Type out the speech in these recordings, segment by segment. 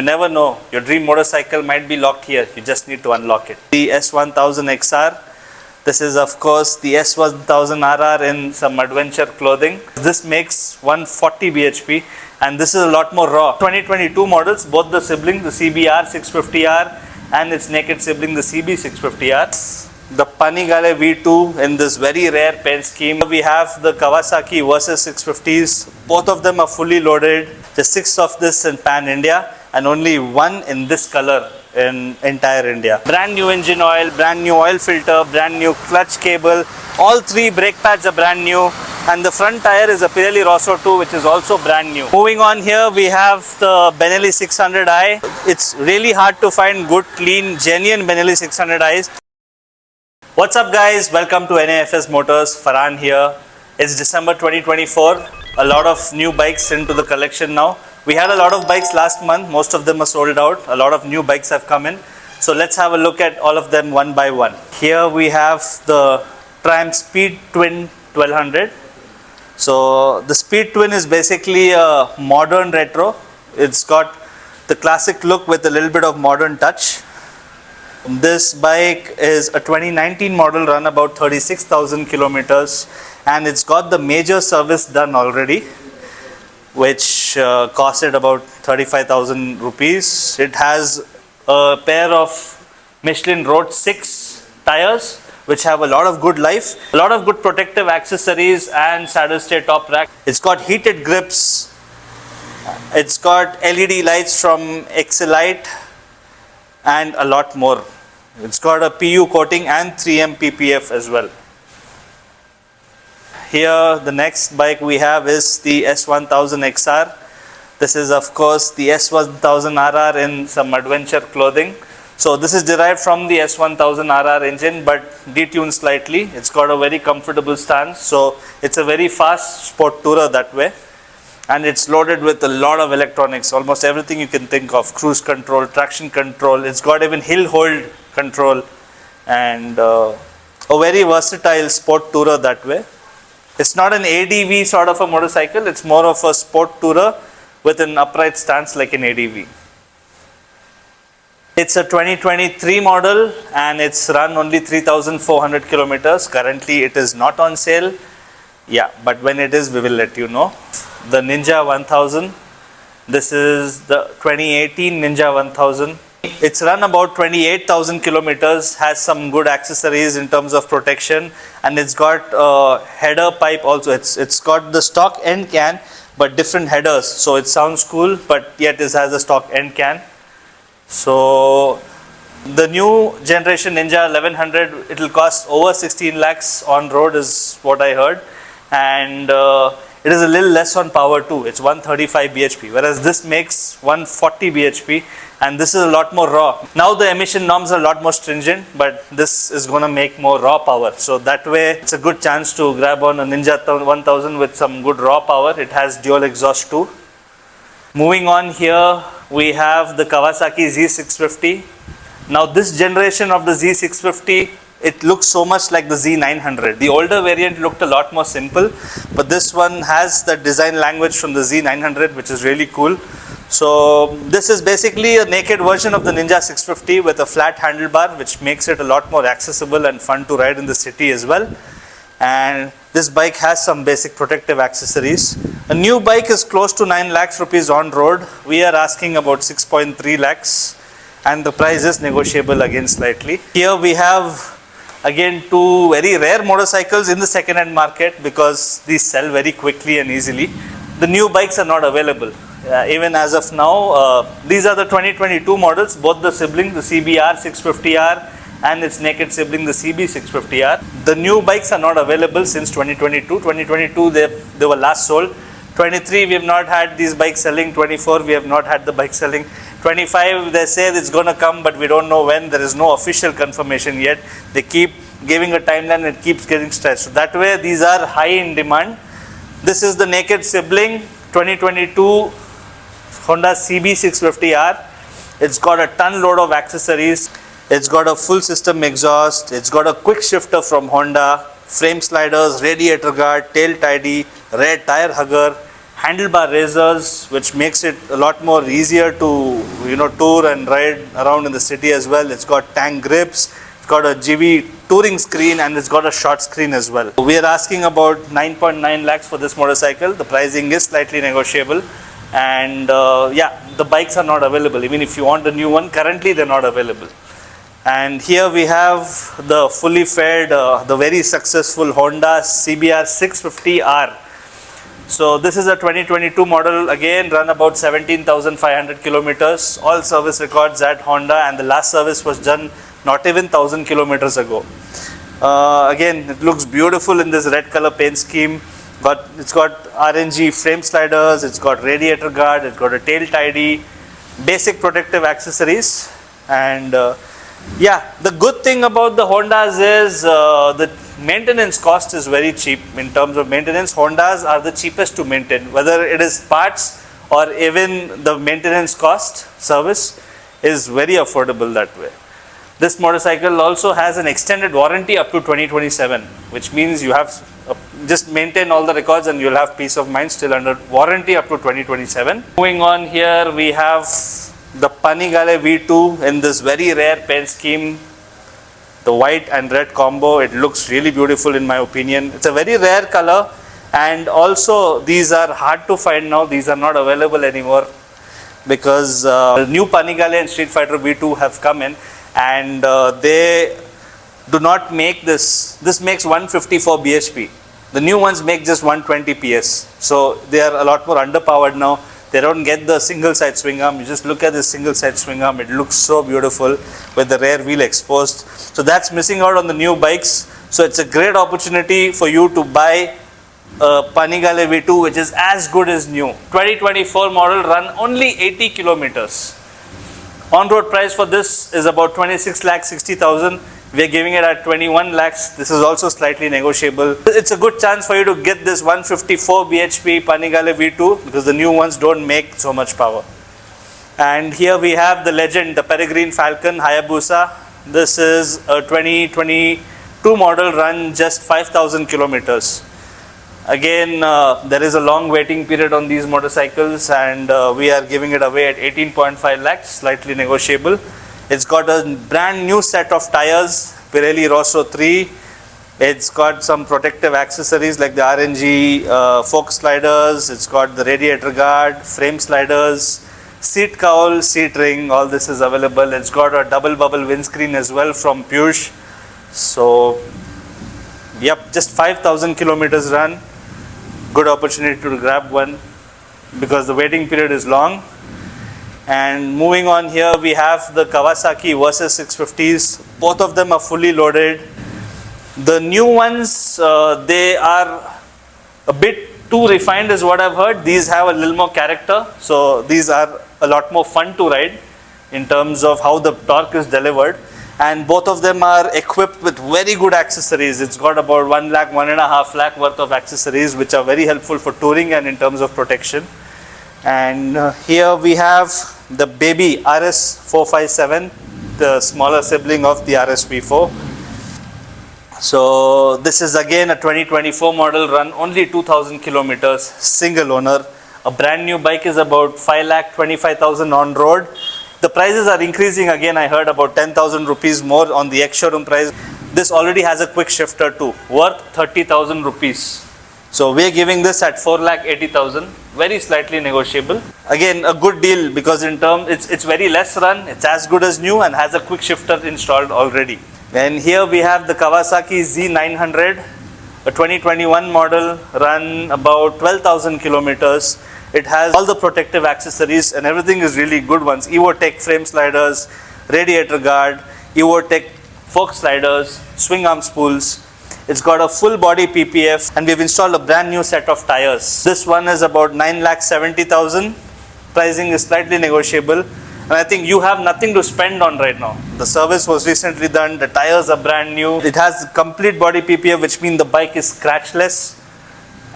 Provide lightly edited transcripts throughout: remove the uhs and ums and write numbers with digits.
You never know, your dream motorcycle might be locked here. You just need to unlock it. The S1000 XR. This is of course the S1000 RR in some adventure clothing. This makes 140 bhp and this is a lot more raw. 2022 models, both the sibling, the CBR 650R and its naked sibling, the CB 650R. The Panigale V2 in this very rare paint scheme. We have the Kawasaki Versys 650s. Both of them are fully loaded. Just 6 of this in Pan India and only 1 in this color in entire India. Brand new engine oil, brand new oil filter, brand new clutch cable. All 3 brake pads are brand new. And the front tire is a Pirelli Rosso 2, which is also brand new. Moving on here, we have the Benelli 600i. It's really hard to find good, clean, genuine Benelli 600i's. What's up guys, welcome to NAFS Motors, Farhan here. It's December 2024, a lot of new bikes into the collection now. We had a lot of bikes last month, most of them are sold out, a lot of new bikes have come in. So let's have a look at all of them one by one. Here we have the Triumph Speed Twin 1200. So the Speed Twin is basically a modern retro. It's got the classic look with a little bit of modern touch. This bike is a 2019 model, run about 36,000 kilometers, and it's got the major service done already, which costed about 35,000 rupees. It has a pair of Michelin Road 6 tires, which have a lot of good life, a lot of good protective accessories and saddle stay top rack. It's got heated grips, it's got LED lights from Excelite, and a lot more. It's got a PU coating and 3M PPF as well. Here the next bike we have is the S1000 XR. This is of course the S1000 RR in some adventure clothing. So this is derived from the S1000 RR engine but detuned slightly. It's got a very comfortable stance, so it's a very fast sport tourer that way. And it's loaded with a lot of electronics, almost everything you can think of. Cruise control, traction control, it's got even hill hold control, and a very versatile sport tourer that way. It's not an ADV sort of a motorcycle, it's more of a sport tourer with an upright stance like an ADV. It's a 2023 model and it's run only 3,400 kilometers. Currently it is not on sale. Yeah, but when it is, we will let you know. The Ninja 1000. This is the 2018 Ninja 1000. It's run about 28,000 kilometers, has some good accessories in terms of protection, and it's got a header pipe also. It's got the stock end can, but different headers. So it sounds cool, but yet it has a stock end can. So the new generation Ninja 1100, it will cost over 16 lakhs on road is what I heard. And it is a little less on power too. It's 135 bhp, whereas this makes 140 bhp, and this is a lot more raw. Now the emission norms are a lot more stringent, but this is going to make more raw power. So that way it's a good chance to grab on a Ninja 1000 with some good raw power. It has dual exhaust too. Moving on, here we have the Kawasaki Z650. Now this generation of the Z650, it looks so much like the Z900. The older variant looked a lot more simple, but this one has the design language from the Z900, which is really cool. So this is basically a naked version of the Ninja 650 with a flat handlebar, which makes it a lot more accessible and fun to ride in the city as well. And this bike has some basic protective accessories. A new bike is close to 9 lakhs rupees on road. We are asking about 6.3 lakhs, and the price is negotiable again slightly. Here we have again 2 very rare motorcycles in the second hand market because these sell very quickly and easily. The new bikes are not available even as of now. These are the 2022 models, both the sibling, the CBR 650R and its naked sibling, the CB 650R. The new bikes are not available since 2022. 2022 they were last sold. 23 we have not had these bikes selling. 24 we have not had the bike selling. 25 they say it's going to come, but we don't know when. There is no official confirmation yet. They keep giving a timeline and it keeps getting stretched. So that way these are high in demand. This is the naked sibling 2022 Honda CB 650R. It's got a ton load of accessories. It's got a full system exhaust. It's got a quick shifter from Honda, frame sliders, radiator guard, tail tidy, rear tire hugger, handlebar raisers, which makes it a lot more easier to tour and ride around in the city as well. It's got tank grips, it's got a GV touring screen, and it's got a short screen as well. We are asking about 9.9 lakhs for this motorcycle. The pricing is slightly negotiable, and yeah, the bikes are not available. Even if you want a new one, currently they're not available. And here we have the fully fed, the very successful Honda CBR 650R. So this is a 2022 model, again run about 17,500 kilometers, all service records at Honda, and the last service was done not even 1,000 kilometers ago. Again, it looks beautiful in this red color paint scheme. But it's got RNG frame sliders, it's got radiator guard, it's got a tail tidy, basic protective accessories, and yeah, the good thing about the Hondas is the maintenance cost is very cheap. In terms of maintenance, Hondas are the cheapest to maintain, whether it is parts or even the maintenance cost service is very affordable that way. This motorcycle also has an extended warranty up to 2027, which means you have just maintain all the records and you'll have peace of mind still under warranty up to 2027. Moving on, here we have the Panigale V2 in this very rare paint scheme, the white and red combo. It looks really beautiful in my opinion. It's a very rare color, and also these are hard to find now. These are not available anymore because the new Panigale and Street Fighter V2 have come in, and they do not make this. This makes 154 bhp. The new ones make just 120 PS. So they are a lot more underpowered now. They don't get the single side swing arm. You just look at the single side swing arm. It looks so beautiful with the rear wheel exposed. So that's missing out on the new bikes. So it's a great opportunity for you to buy a Panigale V2, which is as good as new. 2024 model, run only 80 kilometers. On-road price for this is about 26,60,000. We are giving it at 21 lakhs. This is also slightly negotiable. It's a good chance for you to get this 154 bhp Panigale V2 because the new ones don't make so much power. And here we have the legend, the Peregrine Falcon Hayabusa. This is a 2022 model, run just 5,000 kilometers. Again, there is a long waiting period on these motorcycles, and we are giving it away at 18.5 lakhs, slightly negotiable. It's got a brand new set of tires, Pirelli Rosso 3. It's got some protective accessories like the RNG fork sliders. It's got the radiator guard, frame sliders, seat cowl, seat ring. All this is available. It's got a double bubble windscreen as well from Push. So, yep, just 5,000 kilometers run. Good opportunity to grab one because the waiting period is long. And moving on, here we have the Kawasaki Versys 650s. Both of them are fully loaded. The new ones, they are a bit too refined is what I've heard. These have a little more character. So these are a lot more fun to ride in terms of how the torque is delivered. And both of them are equipped with very good accessories. It's got about 1 lakh, 1.5 lakh worth of accessories, which are very helpful for touring and in terms of protection. And here we have the baby RS 457, the smaller sibling of the RS V4. So this is again a 2024 model, run only 2,000 kilometers, single owner. A brand new bike is about 5,25,000 on road. The prices are increasing again. I heard about 10,000 rupees more on the ex-showroom price. This already has a quick shifter too, worth 30,000 rupees. So we are giving this at 4,80,000, very slightly negotiable. Again, a good deal because in terms, it's very less run, it's as good as new and has a quick shifter installed already. And here we have the Kawasaki Z900, a 2021 model, run about 12,000 kilometers. It has all the protective accessories and everything is really good ones. EvoTech frame sliders, radiator guard, EvoTech fork sliders, swing arm spools. It's got a full body PPF and we've installed a brand new set of tires. This one is about 9,70,000. Pricing is slightly negotiable. And I think you have nothing to spend on right now. The service was recently done. The tires are brand new. It has complete body PPF, which means the bike is scratchless.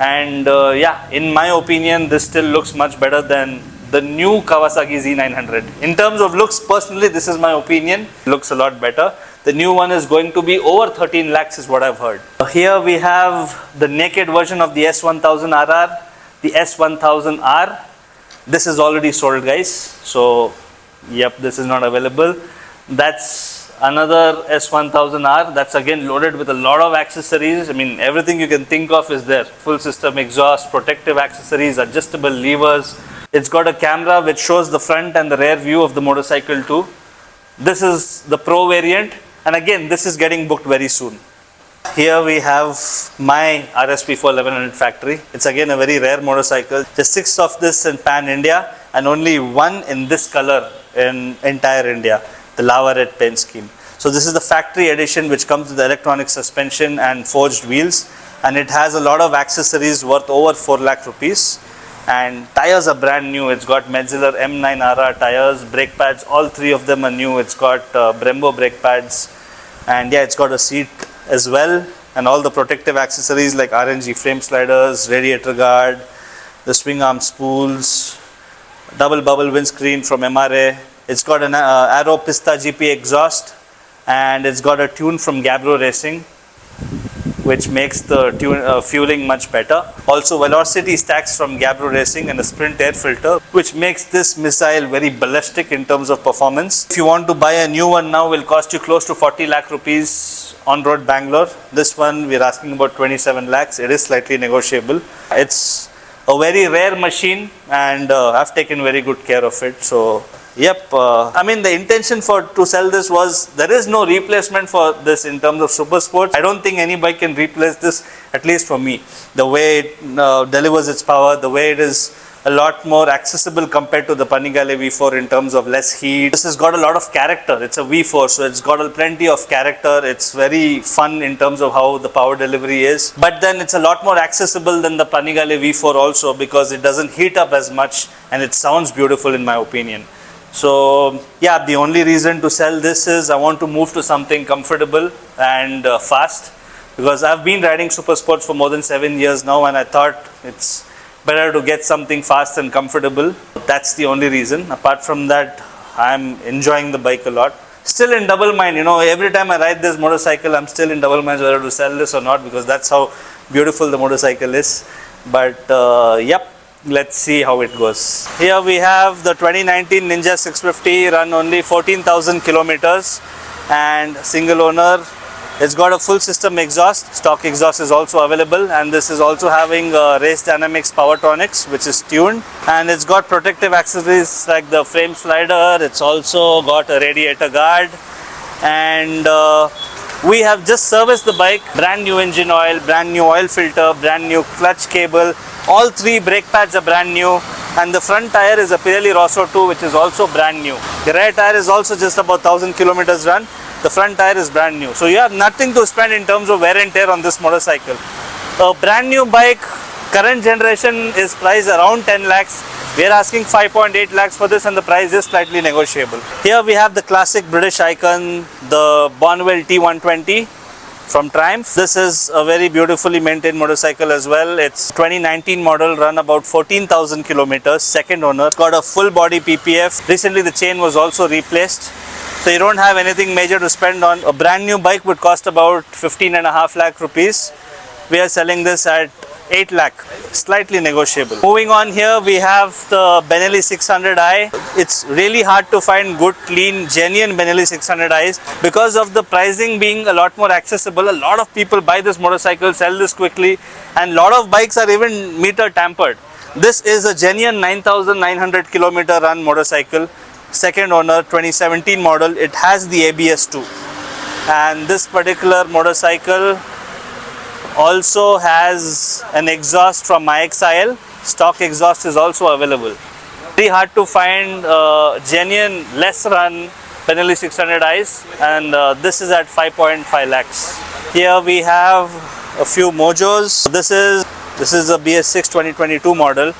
And yeah, in my opinion, this still looks much better than the new Kawasaki Z900. In terms of looks, personally, this is my opinion. Looks a lot better. The new one is going to be over 13 lakhs is what I've heard. Here we have the naked version of the S1000RR. the S1000R. This is already sold, guys. So, yep, this is not available. That's another S1000R. That's again loaded with a lot of accessories. I mean, everything you can think of is there. Full system exhaust, protective accessories, adjustable levers. It's got a camera which shows the front and the rear view of the motorcycle too. This is the Pro variant, and again, this is getting booked very soon. Here we have my RSP 1100 factory. It's again a very rare motorcycle. Just 6 of this in Pan India and only 1 in this color in entire India, the lava red paint scheme. So this is the factory edition which comes with the electronic suspension and forged wheels, and it has a lot of accessories worth over 4 lakh rupees. And tires are brand new. It's got Metzeler M9RR tires, brake pads, all 3 of them are new. It's got Brembo brake pads, and yeah, it's got a seat as well, and all the protective accessories like RNG frame sliders, radiator guard, the swing arm spools, double bubble windscreen from MRA. It's got an Aero Pista GP exhaust, and it's got a tune from Gabbro Racing, which makes the fueling much better. Also velocity stacks from Gabbro Racing and a Sprint air filter, which makes this missile very ballistic in terms of performance. If you want to buy a new one now, will cost you close to 40 lakh rupees on road Bangalore. This one we're asking about 27 lakhs. It is slightly negotiable. It's a very rare machine, and I've taken very good care of it. So yep, I mean, the intention to sell this was, there is no replacement for this in terms of Supersports. I don't think any bike can replace this, at least for me. The way it delivers its power, the way it is a lot more accessible compared to the Panigale V4 in terms of less heat. This has got a lot of character. It's a V4, so it's got plenty of character. It's very fun in terms of how the power delivery is. But then it's a lot more accessible than the Panigale V4 also, because it doesn't heat up as much and it sounds beautiful in my opinion. So yeah, the only reason to sell this is I want to move to something comfortable and fast, because I've been riding Supersports for more than 7 years now, and I thought it's better to get something fast and comfortable. That's the only reason. Apart from that, I'm enjoying the bike a lot. Still in double mind, you know, every time I ride this motorcycle, I'm still in double mind whether to sell this or not, because that's how beautiful the motorcycle is. But yep, let's see how it goes. Here we have the 2019 Ninja 650, run only 14,000 kilometers and single owner. It's got a full system exhaust. Stock exhaust is also available, and this is also having Race Dynamics Powertronics, which is tuned, and it's got protective accessories like the frame slider. It's also got a radiator guard, and we have just serviced the bike. Brand new engine oil, brand new oil filter, brand new clutch cable. All 3 brake pads are brand new, and the front tire is a Pirelli Rosso 2, which is also brand new. The rear tire is also just about 1000 kilometers run. The front tire is brand new. So you have nothing to spend in terms of wear and tear on this motorcycle. A brand new bike, current generation, is priced around 10 lakhs. We are asking 5.8 lakhs for this, and the price is slightly negotiable. Here we have the classic British icon, the Bonneville T120 from Triumph. This is a very beautifully maintained motorcycle as well. It's 2019 model, run about 14,000 kilometers, second owner. It's got a full body PPF. Recently the chain was also replaced. So you don't have anything major to spend on. A brand new bike would cost about 15.5 lakh rupees. We are selling this at 8 lakh, slightly negotiable. Moving on, here we have the Benelli 600i. It's really hard to find good, clean, genuine Benelli 600i's because of the pricing being a lot more accessible. A lot of people buy this motorcycle, sell this quickly, and a lot of bikes are even meter tampered. This is a genuine 9,900 kilometer run motorcycle, second owner, 2017 model. It has the ABS too, and this particular motorcycle also has an exhaust from IXIL. Stock exhaust is also available. Very hard to find genuine less run Benelli 600i's, and this is at 5.5 lakhs. Here we have a few Mojos. This is a BS6 2022 model,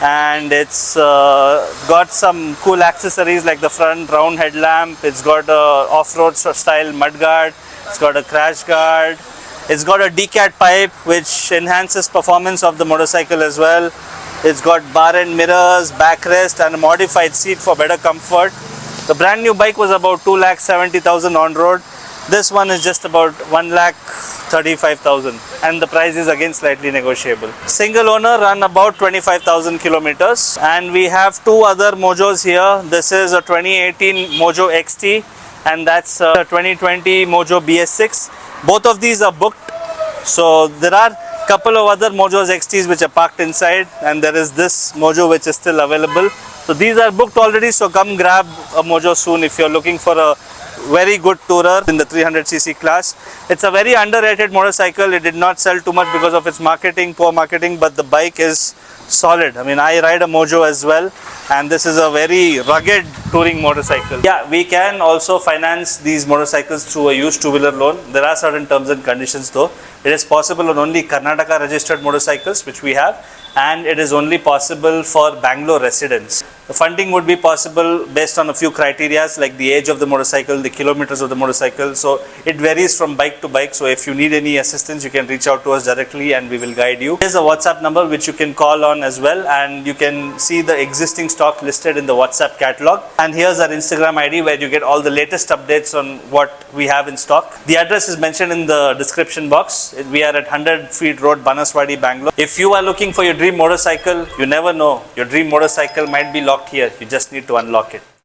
and it's got some cool accessories like the front round headlamp. It's got a off-road style mudguard. It's got a crash guard. It's got a decat pipe which enhances performance of the motorcycle as well. It's got bar end mirrors, backrest, and a modified seat for better comfort. The brand new bike was about 2,70,000 on road, This one is just about 1,35,000 and the price is again slightly negotiable. Single owner, run about 25,000 kilometers. And we have two other Mojos here. This is a 2018 Mojo XT and that's a 2020 Mojo BS6. Both of these are booked. So there are couple of other Mojos XTs which are parked inside, and there is this Mojo which is still available. So these are booked already, so come grab a Mojo soon if you're looking for a very good tourer in the 300cc class. It's a very underrated motorcycle. It did not sell too much because of its marketing, poor marketing, but the bike is solid. I mean, I ride a Mojo as well, and this is a very rugged touring motorcycle. Yeah, we can also finance these motorcycles through a used two-wheeler loan. There are certain terms and conditions though. It is possible on only Karnataka registered motorcycles, which we have, and it is only possible for Bangalore residents. The funding would be possible based on a few criteria like the age of the motorcycle, the kilometers of the motorcycle. So it varies from bike to bike. So if you need any assistance, you can reach out to us directly and we will guide you. There's a WhatsApp number which you can call on as well, and you can see the existing stock listed in the WhatsApp catalog. And here's our Instagram ID where you get all the latest updates on what we have in stock. The address is mentioned in the description box. We are at 100 Feet Road, Banaswadi, Bangalore. If you are looking for your dream motorcycle, you never know. Your dream motorcycle might be locked here. You just need to unlock it.